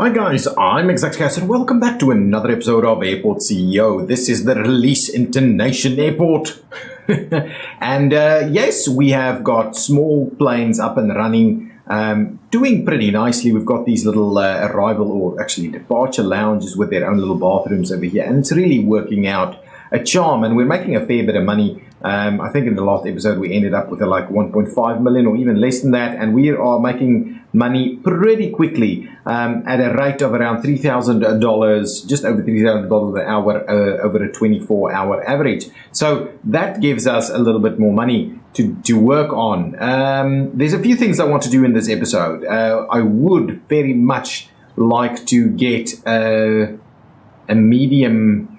Hi guys, I'm ExactChaos and welcome back to another episode of Airport CEO. This is the release Internation Airport. And yes, we have got small planes up and running, doing pretty nicely. We've got these little arrival or actually departure lounges with their own little bathrooms over here. And it's really working out a charm and we're making a fair bit of money. I think in the last episode we ended up with like 1.5 million or even less than that, and we are making money pretty quickly at a rate of around $3,000, just over $3,000 an hour over a 24-hour average. So that gives us a little bit more money to work on. There's a few things I want to do in this episode. I would very much like to get a medium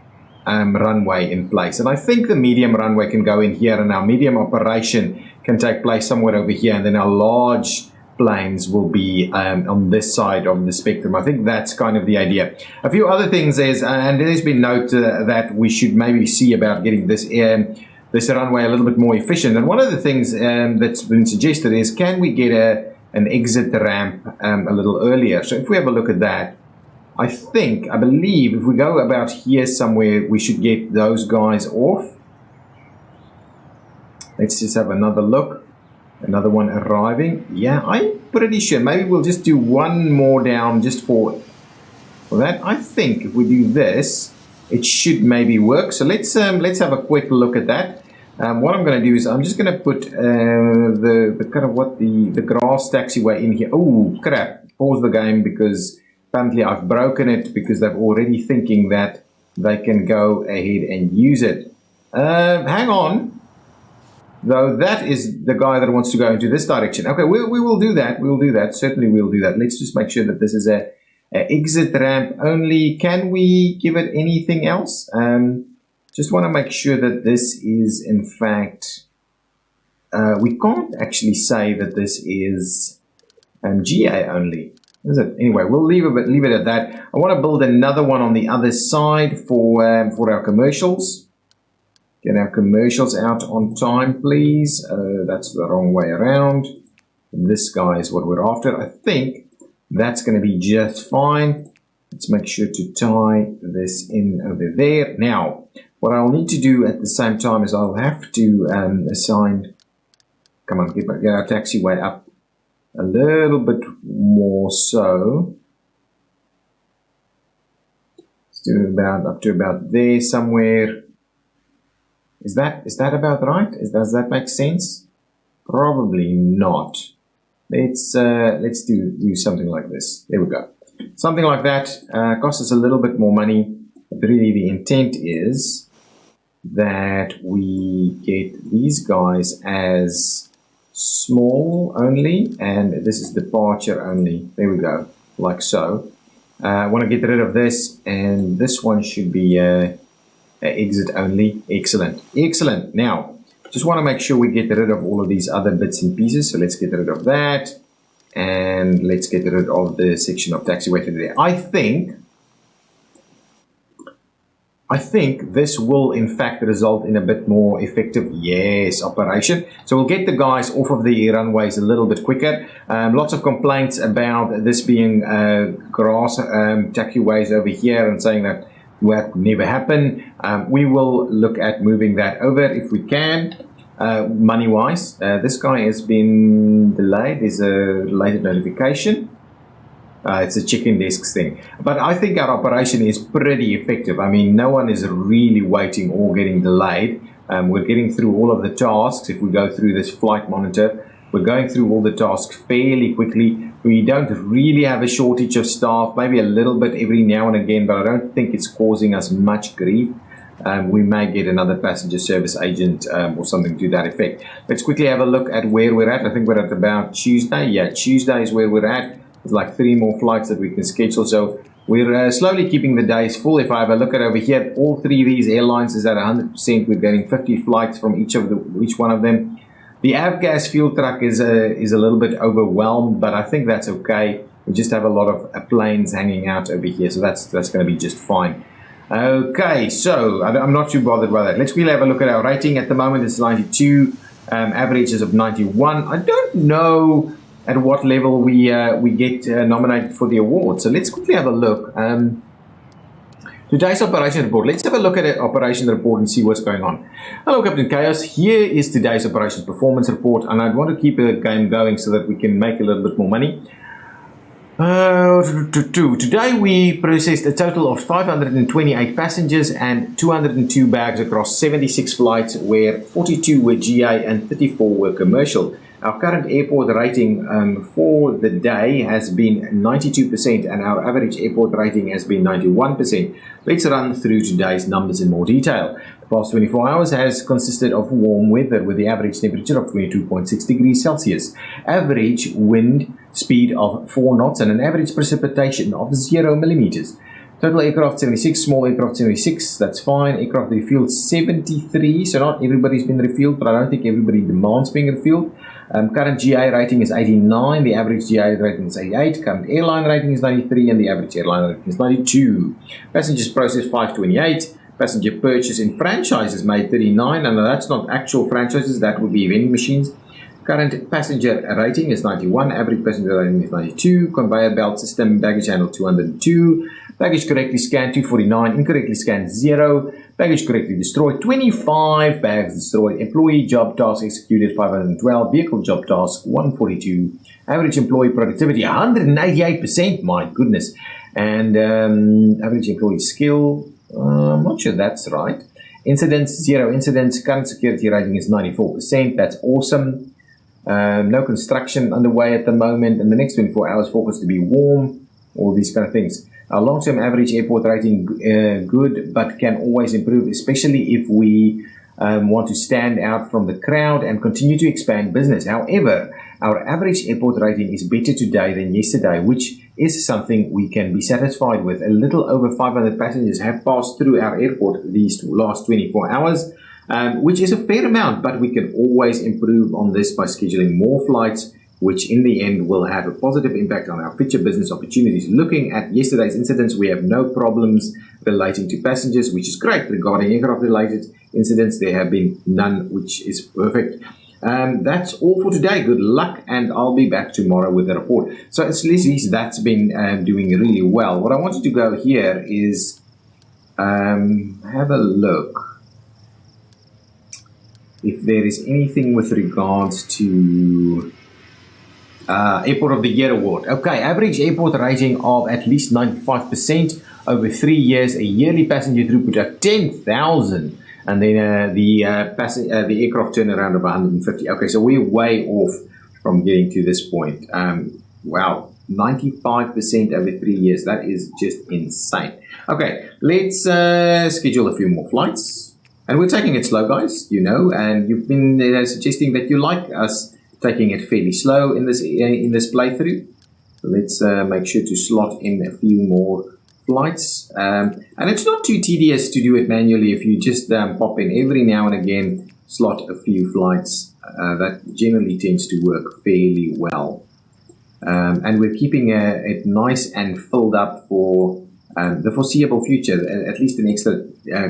runway in place, and I think the medium runway can go in here, and our medium operation can take place somewhere over here, and then our large planes will be on this side of the spectrum. I think that's kind of the idea. A few other things is, and there's been note that we should maybe see about getting this runway a little bit more efficient, and one of the things that's been suggested is, can we get an exit ramp a little earlier? So if we have a look at that, I believe if we go about here somewhere, we should get those guys off. Let's just have another look. Another one arriving. Yeah, I'm pretty sure. Maybe we'll just do one more down just for that. I think if we do this, it should maybe work. So let's have a quick look at that. What I'm going to do is I'm just going to put the grass taxiway in here. Oh crap! Pause the game because apparently I've broken it because they're already thinking that they can go ahead and use it. Hang on. Though that is the guy that wants to go into this direction. Okay, we will do that. We will do that. Certainly we'll do that. Let's just make sure that this is a exit ramp only. Can we give it anything else? Just want to make sure that this is in fact, we can't actually say that this is GA only. Is it? Anyway, we'll leave it at that. I want to build another one on the other side for our commercials. Get our commercials out on time, please. That's the wrong way around. This guy is what we're after. I think that's going to be just fine. Let's make sure to tie this in over there. Now, what I'll need to do at the same time is I'll have to assign, come on, get our taxiway up a little bit more so. Let's do up to about there somewhere. Is that about right? Does that make sense? Probably not. Let's do something like this. There we go. Something like that costs us a little bit more money. But really, the intent is that we get these guys as small only, and this is departure only. There we go, like so. I want to get rid of this, and this one should be exit only. Excellent. Now, just want to make sure we get rid of all of these other bits and pieces. So let's get rid of that, and let's get rid of the section of taxiway there. I think this will in fact result in a bit more effective, operation. So we'll get the guys off of the runways a little bit quicker. Lots of complaints about this being grass taxiways over here and saying that will never happen. We will look at moving that over if we can. Money-wise, this guy has been delayed. There's a related notification. It's a chicken desks thing. But I think our operation is pretty effective. I mean, no one is really waiting or getting delayed. We're getting through all of the tasks. If we go through this flight monitor, we're going through all the tasks fairly quickly. We don't really have a shortage of staff, maybe a little bit every now and again, but I don't think it's causing us much grief. We may get another passenger service agent or something to that effect. Let's quickly have a look at where we're at. I think we're at about Tuesday. Yeah, Tuesday is where we're at. There's like 3 more flights that we can schedule. So we're slowly keeping the days full. If I have a look at over here, all 3 of these airlines is at 100%. We're getting 50 flights from each one of them. The avgas fuel truck is a little bit overwhelmed, but I think that's okay. We just have a lot of planes hanging out over here, so that's going to be just fine. Okay, so I'm not too bothered by that. Let's really have a look at our rating. At the moment, it's 92. Averages of 91. I don't know at what level we get nominated for the award. So let's quickly have a look. Today's operation report. Let's have a look at the operation report and see what's going on. Hello, Captain Chaos. Here is today's operations performance report, and I want to keep the game going so that we can make a little bit more money. Today we processed a total of 528 passengers and 202 bags across 76 flights, where 42 were GA and 34 were commercial. Our current airport rating for the day has been 92%, and our average airport rating has been 91%. Let's run through today's numbers in more detail. The past 24 hours has consisted of warm weather with the average temperature of 22.6 degrees Celsius, average wind speed of 4 knots, and an average precipitation of 0 millimeters. Total aircraft 76, small aircraft 76, that's fine. Aircraft refueled 73, so not everybody's been refueled, but I don't think everybody demands being refueled. Current GA rating is 89, the average GA rating is 88, current airline rating is 93, and the average airline rating is 92. Passengers processed 528, passenger purchase in franchises made 39, and that's not actual franchises, that would be vending machines. Current passenger rating is 91, average passenger rating is 92, conveyor belt system baggage handle 202, baggage correctly scanned 249, incorrectly scanned 0, baggage correctly destroyed 25, bags destroyed, employee job task executed 512, vehicle job task 142, average employee productivity 188%, my goodness, and average employee skill, I'm not sure that's right. Incidents, 0 incidents, current security rating is 94%, that's awesome. No construction underway at the moment, and the next 24 hours forecast to be warm, all these kind of things. Our long-term average airport rating good, but can always improve, especially if we want to stand out from the crowd and continue to expand business. However, our average airport rating is better today than yesterday, which is something we can be satisfied with. A little over 500 passengers have passed through our airport these last 24 hours, which is a fair amount, but we can always improve on this by scheduling more flights, which in the end will have a positive impact on our future business opportunities. Looking at yesterday's incidents, we have no problems relating to passengers, which is great. Regarding aircraft-related incidents, there have been none, which is perfect. That's all for today. Good luck, and I'll be back tomorrow with a report. So at least that's been doing really well. What I wanted to go here is have a look if there is anything with regards to Airport of the Year award. Okay, average airport rating of at least 95% over 3 years, a yearly passenger throughput of 10,000, and then the aircraft turnaround of 150. Okay, so we're way off from getting to this point. Wow, 95% over 3 years. That is just insane. Okay, let's schedule a few more flights. And we're taking it slow, guys, you know, and you've been suggesting that you like us taking it fairly slow in this playthrough. So let's make sure to slot in a few more flights. And it's not too tedious to do it manually if you just pop in every now and again, slot a few flights. That generally tends to work fairly well. And we're keeping it nice and filled up for the foreseeable future. At least the next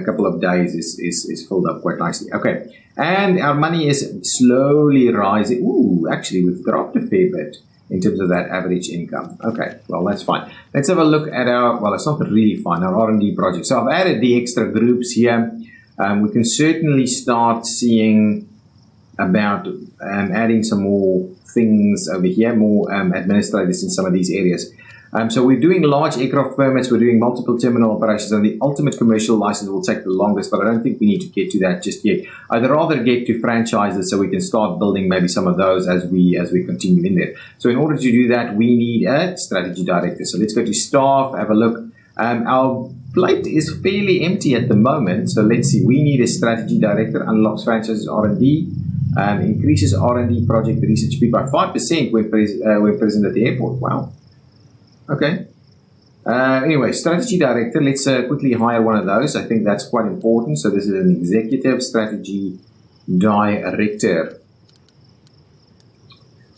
couple of days is filled up quite nicely. Okay, and our money is slowly rising. Ooh, actually we've dropped a fair bit in terms of that average income. Okay, well, that's fine. Let's have a look at our, well, it's not really fine, our R&D project. So I've added the extra groups here. We can certainly start seeing about adding some more things over here, more administrators in some of these areas. So we're doing large aircraft permits, we're doing multiple terminal operations, and the ultimate commercial license will take the longest, but I don't think we need to get to that just yet. I'd rather get to franchises so we can start building maybe some of those as we continue in there. So in order to do that, we need a strategy director. So let's go to staff, have a look. Our plate is fairly empty at the moment, so let's see. We need a strategy director, unlocks franchises R&D, increases R&D project research speed by 5% when present at the airport. Wow. Okay. Anyway, strategy director, let's quickly hire one of those. I think that's quite important. So this is an executive strategy director.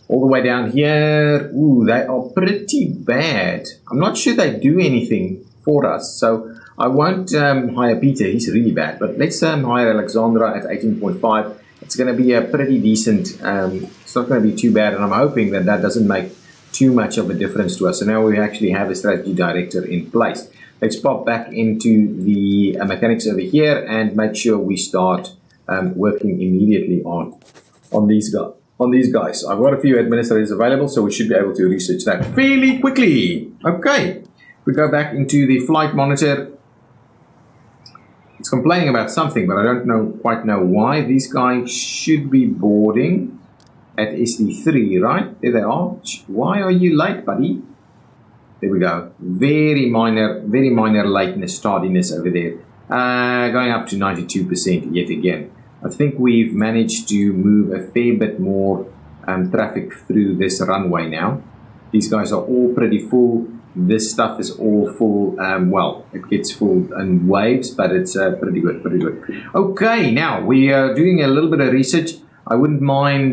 All the way down here, ooh, they are pretty bad. I'm not sure they do anything for us. So I won't hire Peter, he's really bad. But let's hire Alexandra at 18.5. At it's going to be a pretty decent, it's not going to be too bad, and I'm hoping that that doesn't make too much of a difference to us. So now we actually have a strategy director in place. Let's pop back into the mechanics over here and make sure we start working immediately on these guys. I've got a few administrators available, so we should be able to research that fairly quickly. Okay, we go back into the flight monitor. It's complaining about something, but I don't quite know why. These guys should be boarding at SD3, right? There they are. Why are you late, buddy? There we go. Very minor lateness, tardiness over there. Going up to 92% yet again. I think we've managed to move a fair bit more traffic through this runway now. These guys are all pretty full. This stuff is all full. Well, it gets full in waves, but it's pretty good. Okay, now we are doing a little bit of research. I wouldn't mind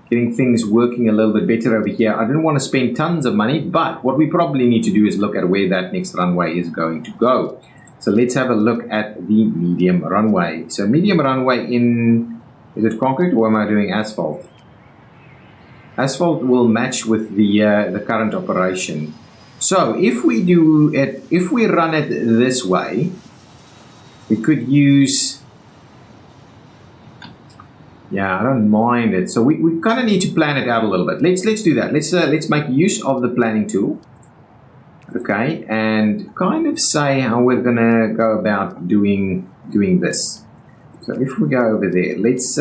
getting things working a little bit better over here. I don't want to spend tons of money, but what we probably need to do is look at where that next runway is going to go. So let's have a look at the medium runway. So medium runway is it concrete or am I doing asphalt? Asphalt will match with the current operation. So if we run it this way, we could use, yeah, I don't mind it. So we kind of need to plan it out a little bit. Let's do that. Let's make use of the planning tool. Okay, and kind of say how we're gonna go about doing this. So if we go over there, let's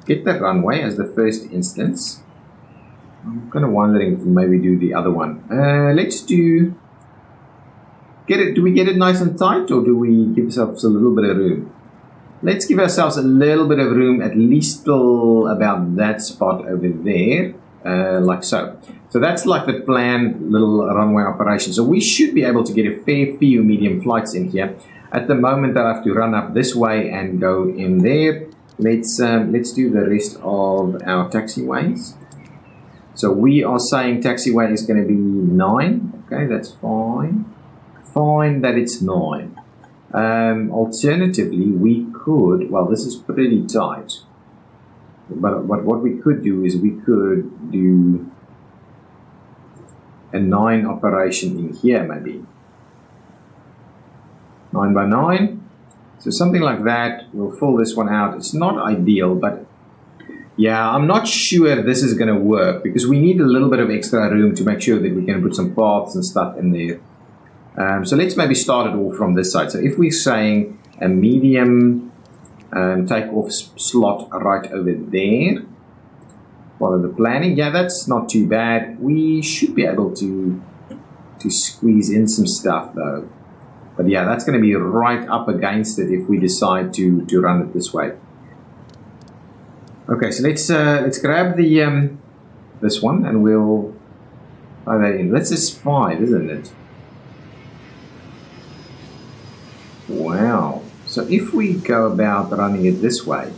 get that runway as the first instance. I'm kind of wondering if we maybe do the other one. Let's do we get it nice and tight, or do we give ourselves a little bit of room? Let's give ourselves a little bit of room, at least till about that spot over there, like so. So that's like the planned little runway operation. So we should be able to get a fair few medium flights in here. At the moment, I have to run up this way and go in there. Let's do the rest of our taxiways. So we are saying taxiway is going to be 9. Okay, that's fine. Fine that it's 9. Alternatively, we could, well, this is pretty tight. But what we could do is we could do a 9 operation in here, maybe 9 by 9. So something like that. We'll fill this one out. It's not ideal, but yeah, I'm not sure this is going to work because we need a little bit of extra room to make sure that we can put some paths and stuff in there. So let's maybe start it all from this side. So if we're saying a medium takeoff slot right over there, follow the planning. Yeah, that's not too bad. We should be able to squeeze in some stuff though. But yeah, that's going to be right up against it if we decide to run it this way. Okay, so let's grab the this one and we'll fly that in. This is 5, isn't it? Wow. So if we go about running it this way,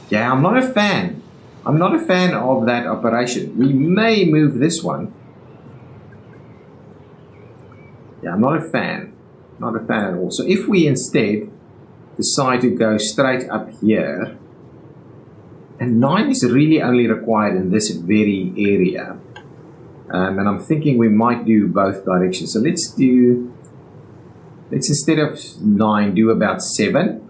yeah, I'm not a fan. I'm not a fan of that operation. We may move this one. Yeah, I'm not a fan. Not a fan at all. So if we instead decide to go straight up here, and 9 is really only required in this very area. And I'm thinking we might do both directions. So let's instead of 9, do about 7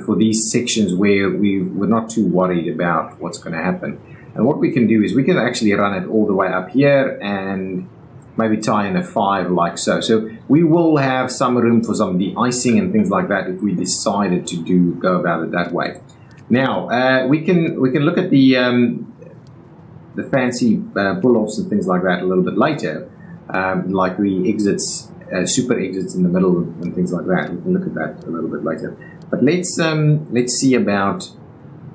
for these sections where we're not too worried about what's going to happen. And what we can do is we can actually run it all the way up here and maybe tie in a 5 like so. So we will have some room for some de-icing and things like that if we decided to go about it that way. Now we can look at the fancy pull-offs and things like that a little bit later, like the exits, super exits in the middle and things like that. We can look at that a little bit later. But let's see about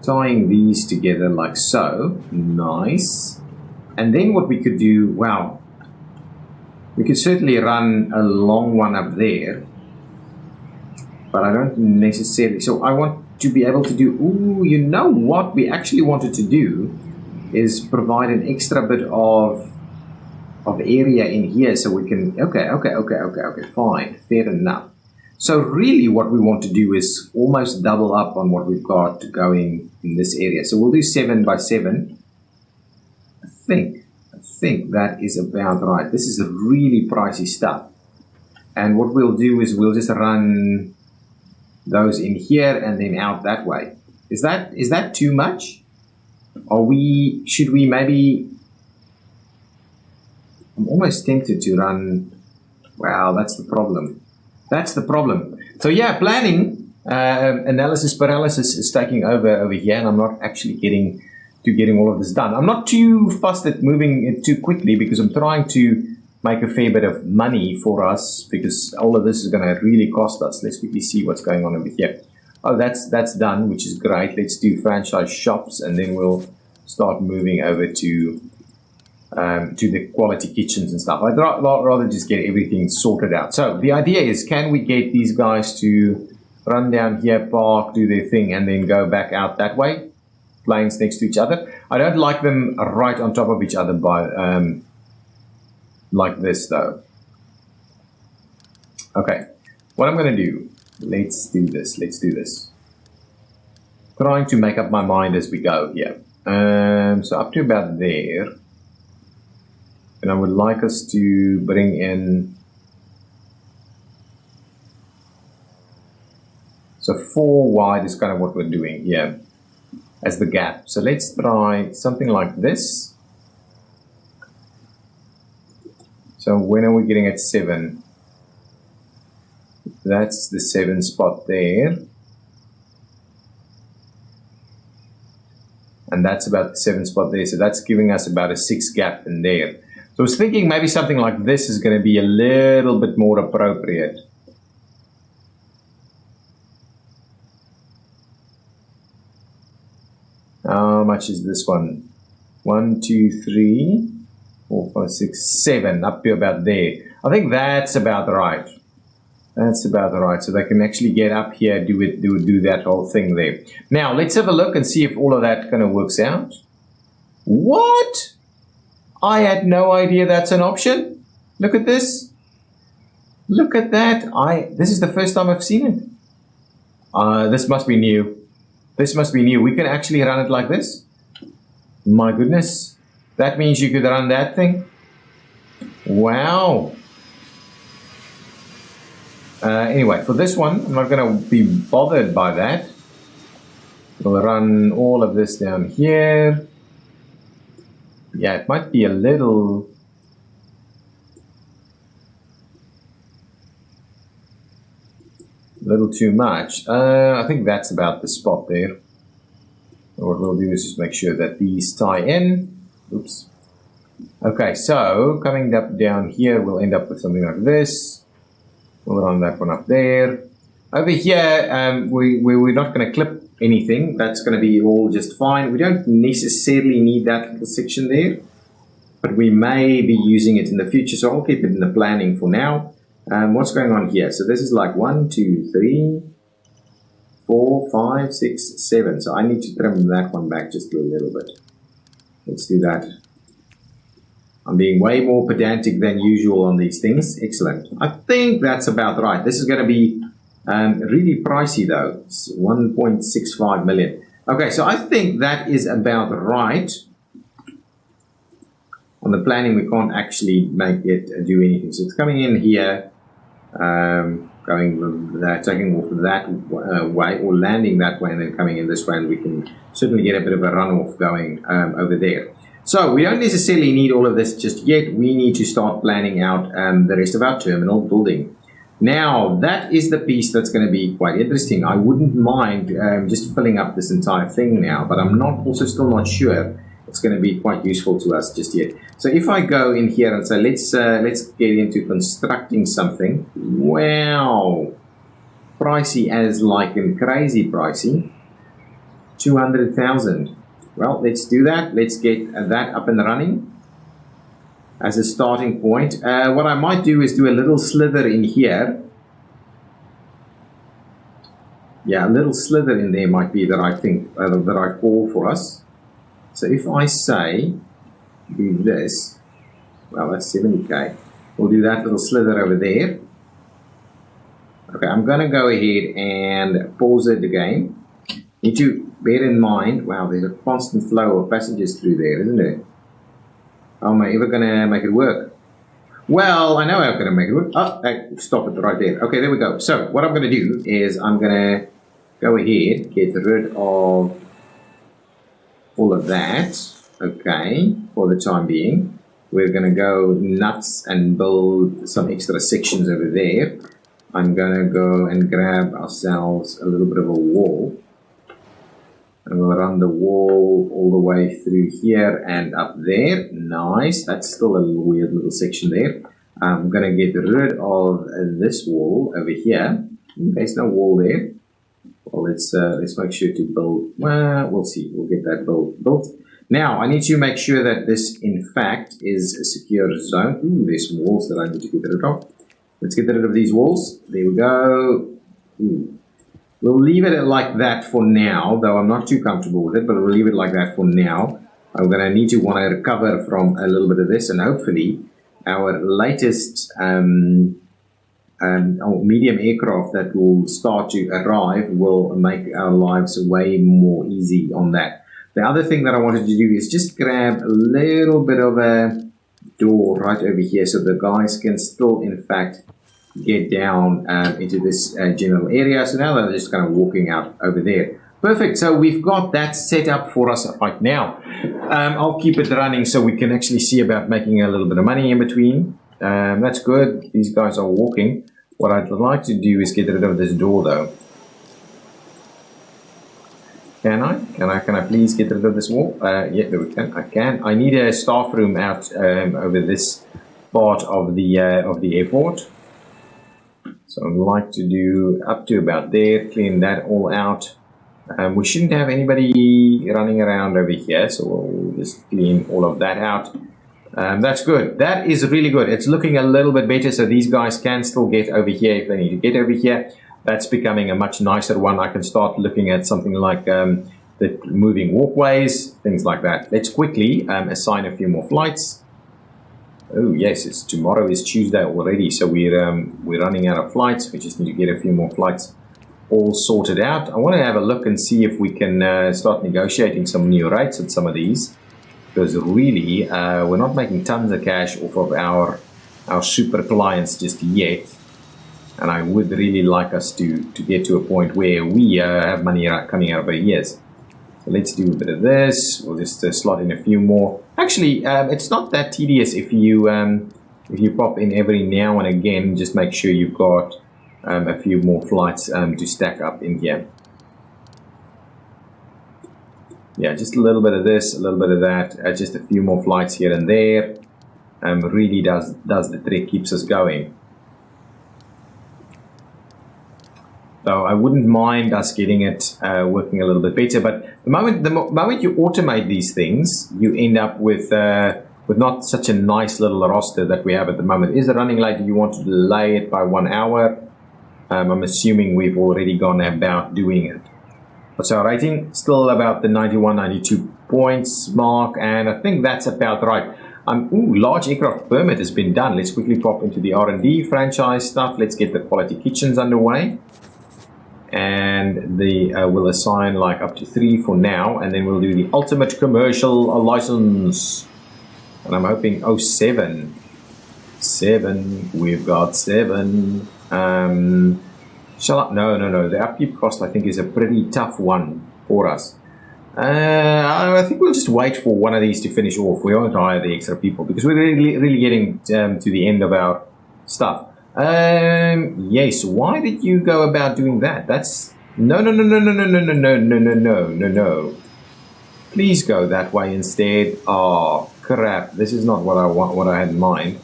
tying these together like so. Nice. And then what we could do, wow, we could certainly run a long one up there, but I don't necessarily. So I want to be able to do, ooh, you know what we actually wanted to do is provide an extra bit of area in here so we can, okay, fine, fair enough. So really what we want to do is almost double up on what we've got going in this area. So we'll do 7 by 7. I think that is about right. This is really pricey stuff. And what we'll do is we'll just run those in here and then out that way. Is that too much? Should we maybe, I'm almost tempted to run, wow, that's the problem. That's the problem. So yeah, planning, analysis paralysis is taking over here, and I'm not actually getting all of this done. I'm not too fussed at moving it too quickly because I'm trying to make a fair bit of money for us, because all of this is going to really cost us. Let's quickly see what's going on over here. Oh, that's done, which is great. Let's do franchise shops, and then we'll start moving over to the quality kitchens and stuff. I'd rather just get everything sorted out. So the idea is, can we get these guys to run down here, park, do their thing, and then go back out that way? Planes next to each other. I don't like them right on top of each other by like this though. Okay, what I'm going to do, let's do this. Trying to make up my mind as we go here. So up to about there. And I would like us to bring in, so 4 wide is kind of what we're doing here as the gap. So let's try something like this. So when are we getting at 7? That's the 7 spot there. And that's about the 7 spot there. So that's giving us about a 6 gap in there. So I was thinking maybe something like this is going to be a little bit more appropriate. How much is this one? 1, 2, 3, 4, 5, 6, 7, up to about there. I think that's about right. That's about right. So they can actually get up here, do that whole thing there. Now let's have a look and see if all of that kind of works out. What? I had no idea that's an option. Look at this. Look at that. This is the first time I've seen it. This must be new. This must be new. We can actually run it like this. My goodness. That means you could run that thing. Wow. Anyway, for this one, I'm not going to be bothered by that. We'll run all of this down here. Yeah, it might be a little too much. I think that's about the spot there. What we'll do is just make sure that these tie in. Oops. Okay, so coming up down here, we'll end up with something like this. We'll run that one up there. Over here, we're not going to clip anything. That's going to be all just fine. We don't necessarily need that little section there, but we may be using it in the future, so I'll keep it in the planning for now. What's going on here? So this is like 1, 2, 3, 4, 5, 6, 7. So I need to trim that one back just a little bit. Let's do that. I'm being way more pedantic than usual on these things. Excellent. I think that's about right. This is going to be really pricey though. It's 1.65 million. Okay, so I think that is about right. On the planning, we can't actually make it do anything. So it's coming in here, going that, taking off that way, or landing that way and then coming in this way, and we can certainly get a bit of a runoff going over there. So we don't necessarily need all of this just yet. We need to start planning out the rest of our terminal building. Now, that is the piece that's going to be quite interesting. I wouldn't mind just filling up this entire thing now, but I'm still not sure it's going to be quite useful to us just yet. So if I go in here and say, let's get into constructing something. Wow, pricey as like in crazy pricey. 200,000. Well, let's do that. Let's get that up and running as a starting point. What I might do is do a little slither in here. Yeah, a little slither in there might be the right thing, the right call for us. So if I say do this, well, that's 70k. We'll do that little slither over there. Okay, I'm gonna go ahead and pause it again. Need to bear in mind, wow, there's a constant flow of passengers through there, isn't there? How am I ever gonna make it work? Well, I know I'm gonna make it work. Oh, hey, stop it right there. Okay, there we go. So what I'm gonna do is I'm gonna go ahead, get rid of all of that, okay, for the time being. We're going to go nuts and build some extra sections over there. I'm going to go and grab ourselves a little bit of a wall. And we'll run the wall all the way through here and up there. Nice. That's still a weird little section there. I'm going to get rid of this wall over here. There's no wall there. Well, let's make sure to build. Well, we'll see. We'll get that built. Now, I need to make sure that this, in fact, is a secure zone. Ooh, there's some walls that I need to get rid of. Let's get rid of these walls. There we go. Ooh. We'll leave it like that for now, though I'm not too comfortable with it, but we'll leave it like that for now. I'm going to want to recover from a little bit of this, and hopefully our latest medium aircraft that will start to arrive will make our lives way more easy on that. The other thing that I wanted to do is just grab a little bit of a door right over here so the guys can still, in fact, get down into this general area. So now they're just kind of walking out over there. Perfect. So we've got that set up for us right now. I'll keep it running so we can actually see about making a little bit of money in between. That's good. These guys are walking. What I'd like to do is get rid of this door, though. Can I? Can I please get rid of this wall? Yeah, there we can. I can. I need a staff room out over this part of the airport. So I'd like to do up to about there. Clean that all out. We shouldn't have anybody running around over here, so we'll just clean all of that out. That's good. That is really good. It's looking a little bit better, so these guys can still get over here if they need to get over here. That's becoming a much nicer one. I can start looking at something like the moving walkways, things like that. Let's quickly assign a few more flights. Oh yes, tomorrow is Tuesday already, so we're running out of flights. We just need to get a few more flights all sorted out. I want to have a look and see if we can start negotiating some new rates at some of these. Because really, we're not making tons of cash off of our super clients just yet. And I would really like us to get to a point where we have money coming out of our ears. So let's do a bit of this. We'll just slot in a few more. Actually, it's not that tedious if you pop in every now and again. Just make sure you've got a few more flights to stack up in here. Yeah, just a little bit of this, a little bit of that, just a few more flights here and there. Really does the trick, keeps us going. So I wouldn't mind us getting it working a little bit better, but the moment you automate these things, you end up with not such a nice little roster that we have at the moment. Is it running late? Do you want to delay it by 1 hour? I'm assuming we've already gone about doing it. What's our rating? Still about the 91, 92 points mark, and I think that's about right. Large aircraft permit has been done. Let's quickly pop into the R&D franchise stuff. Let's get the quality kitchens underway. And we'll assign like up to 3 for now, and then we'll do the ultimate commercial license. And I'm hoping 7. We've got 7. No. The upkeep cost I think is a pretty tough one for us. I think we'll just wait for one of these to finish off. We won't hire the extra people because we're really getting to the end of our stuff. Yes. Why did you go about doing that? That's no. Please go that way instead. Oh crap! This is not what I want. What I had in mind.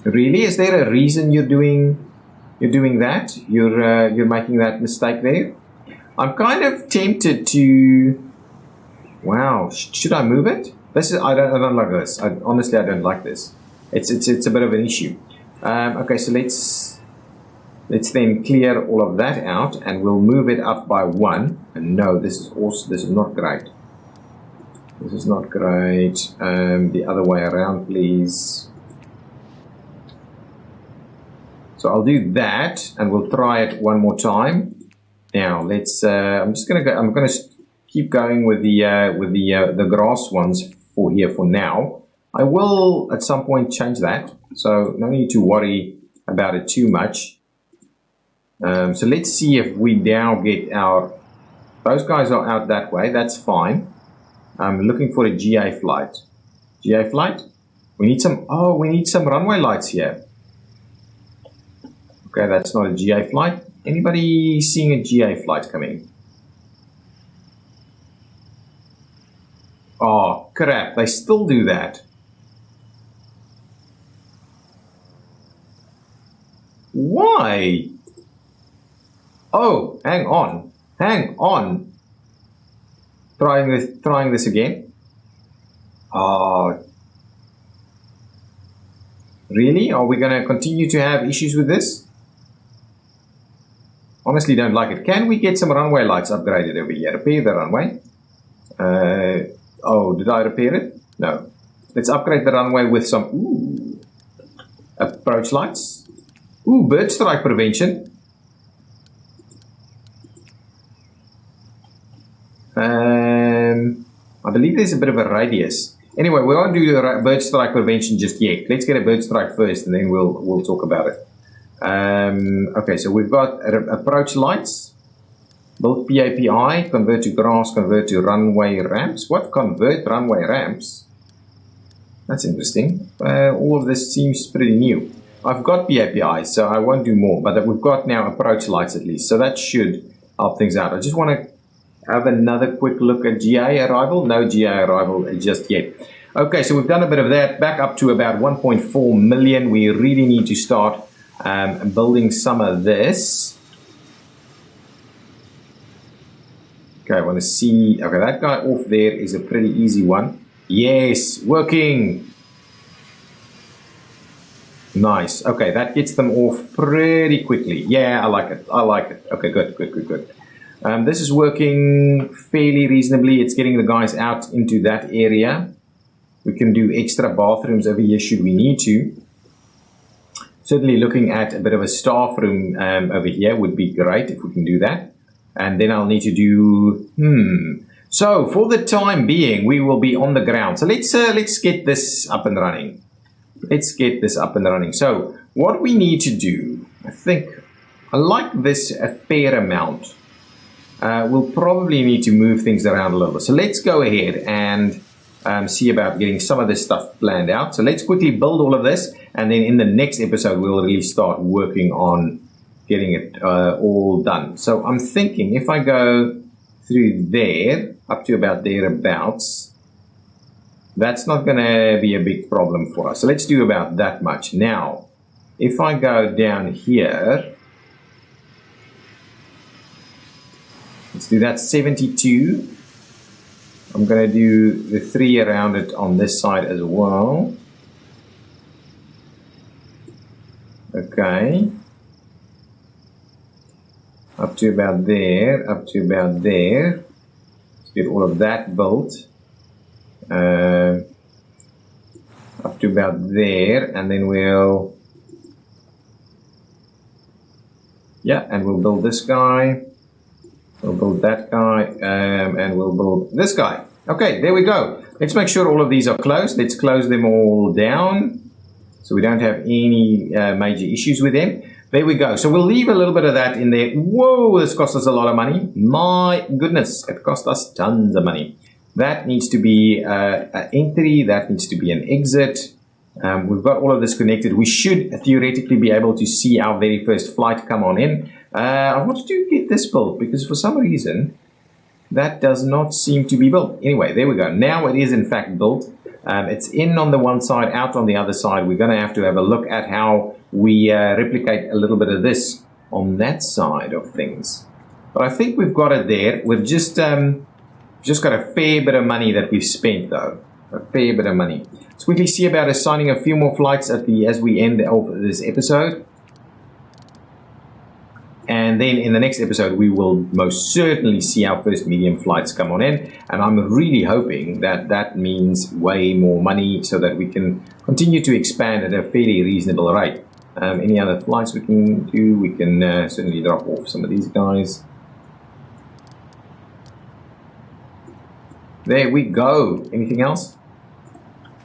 Really? Is there a reason you're doing that? You're making that mistake there? I'm kind of tempted to. Wow. Should I move it? I don't like this. Honestly, I don't like this. It's a bit of an issue. Okay, so let's then clear all of that out, and we'll move it up by 1. And no, this is not great. This is not great. The other way around, please. So I'll do that, and we'll try it one more time. Now let's. I'm just gonna go. I'm gonna keep going with the grass ones for here for now. I will at some point change that, so no need to worry about it too much. So let's see if we now get our. Those guys are out that way. That's fine. I'm looking for a GA flight. GA flight. We need some. Oh, we need some runway lights here. Okay, that's not a GA flight. Anybody seeing a GA flight coming? Oh, crap. They still do that. Why? Oh, hang on. Hang on. Trying this again. Oh. Really? Are we going to continue to have issues with this? Honestly, don't like it. Can we get some runway lights upgraded over here? Repair the runway. Oh, did I repair it? No. Let's upgrade the runway with some approach lights. Bird strike prevention. I believe there's a bit of a radius. Anyway, we won't do the bird strike prevention just yet. Let's get a bird strike first, and then we'll talk about it. Okay, so we've got approach lights, build PAPI, convert to grass, convert to runway ramps. What? Convert runway ramps? That's interesting. All of this seems pretty new. I've got PAPI, so I won't do more, but we've got now approach lights at least, so that should help things out. I just want to have another quick look at GA arrival. No GA arrival just yet. Okay, so we've done a bit of that, back up to about 1.4 million. We really need to start building some of this. Okay, I want to see. Okay, that guy off there is a pretty easy one. Yes, working. Nice. Okay, that gets them off pretty quickly. Yeah, I like it. I like it. Okay, good. This is working fairly reasonably. It's getting the guys out into that area. We can do extra bathrooms over here should we need to. Certainly looking at a bit of a staff room over here would be great if we can do that. And then I'll need to do, So for the time being, we will be on the ground. So let's get this up and running. Let's get this up and running. So what we need to do, I think, I like this a fair amount. We'll probably need to move things around a little bit. So let's go ahead and see about getting some of this stuff planned out. So let's quickly build all of this, and then in the next episode we'll really start working on getting it all done. So I'm thinking if I go through there up to about thereabouts, that's not going to be a big problem for us. So let's do about that much. Now if I go down here, let's do that 72. I'm going to do the 3 around it on this side as well. Okay. Up to about there, up to about there. Let's get all of that built. Up to about there, and then we'll... Yeah, and we'll build this guy. We'll build that guy, and we'll build this guy. Okay, there we go. Let's make sure all of these are closed. Let's close them all down so we don't have any major issues with them. There we go. So we'll leave a little bit of that in there. Whoa, this cost us a lot of money. My goodness, it cost us tons of money. That needs to be an entry. That needs to be an exit. We've got all of this connected. We should theoretically be able to see our very first flight come on in. I wanted to get this built because for some reason that does not seem to be built. Anyway, there we go. Now it is in fact built. It's in on the one side, out on the other side. We're going to have a look at how we replicate a little bit of this on that side of things. But I think we've got it there. We've just got a fair bit of money that we've spent though. A fair bit of money. Let's quickly see about assigning a few more flights as we end of this episode. And then in the next episode, we will most certainly see our first medium flights come on in. And I'm really hoping that that means way more money so that we can continue to expand at a fairly reasonable rate. Any other flights we can do? We can certainly drop off some of these guys. There we go. Anything else?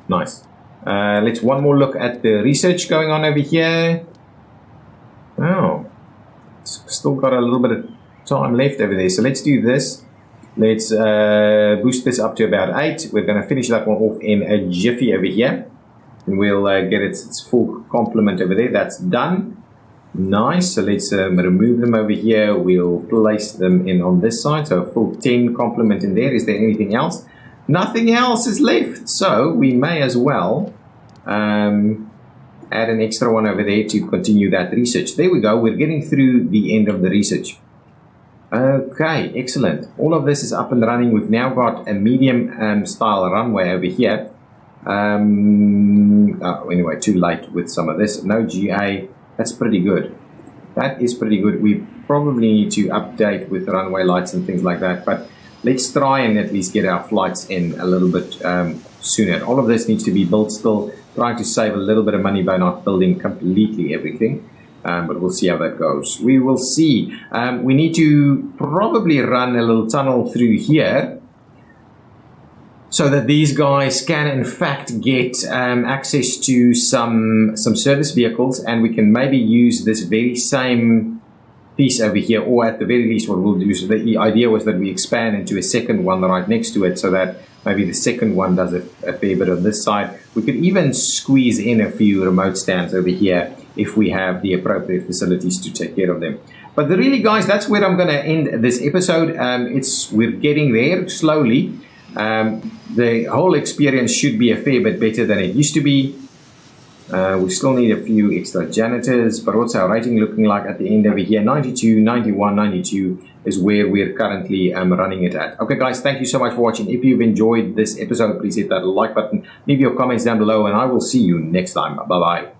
Nice. Let's one more look at the research going on over here. Oh, still got a little bit of time left over there. So let's do this. Let's boost this up to about 8. We're going to finish that one off in a jiffy over here. And we'll get its full complement over there. That's done. Nice. So let's remove them over here. We'll place them in on this side. So a full 10 complement in there. Is there anything else? Nothing else is left. So we may as well add an extra one over there to continue that research. There we go. We're getting through the end of the research. Okay, excellent. All of this is up and running. We've now got a medium style runway over here. Anyway, too late with some of this. No GA. That's pretty good. That is pretty good. We probably need to update with runway lights and things like that. But let's try and at least get our flights in a little bit sooner. All of this needs to be built still. Trying to save a little bit of money by not building completely everything. But we'll see how that goes. We will see. We need to probably run a little tunnel through here so that these guys can in fact get access to some service vehicles, and we can maybe use this very same piece over here, or at the very least what we'll do. So the idea was that we expand into a second one right next to it, so that maybe the second one does a fair bit on this side. We could even squeeze in a few remote stands over here if we have the appropriate facilities to take care of them. But really, guys, that's where I'm going to end this episode. We're getting there slowly. The whole experience should be a fair bit better than it used to be. We still need a few extra janitors, but what's our rating looking like at the end over here? 92, 91, 92 is where we're currently running it at. Okay, guys, thank you so much for watching. If you've enjoyed this episode, please hit that like button, leave your comments down below, and I will see you next time. Bye-bye.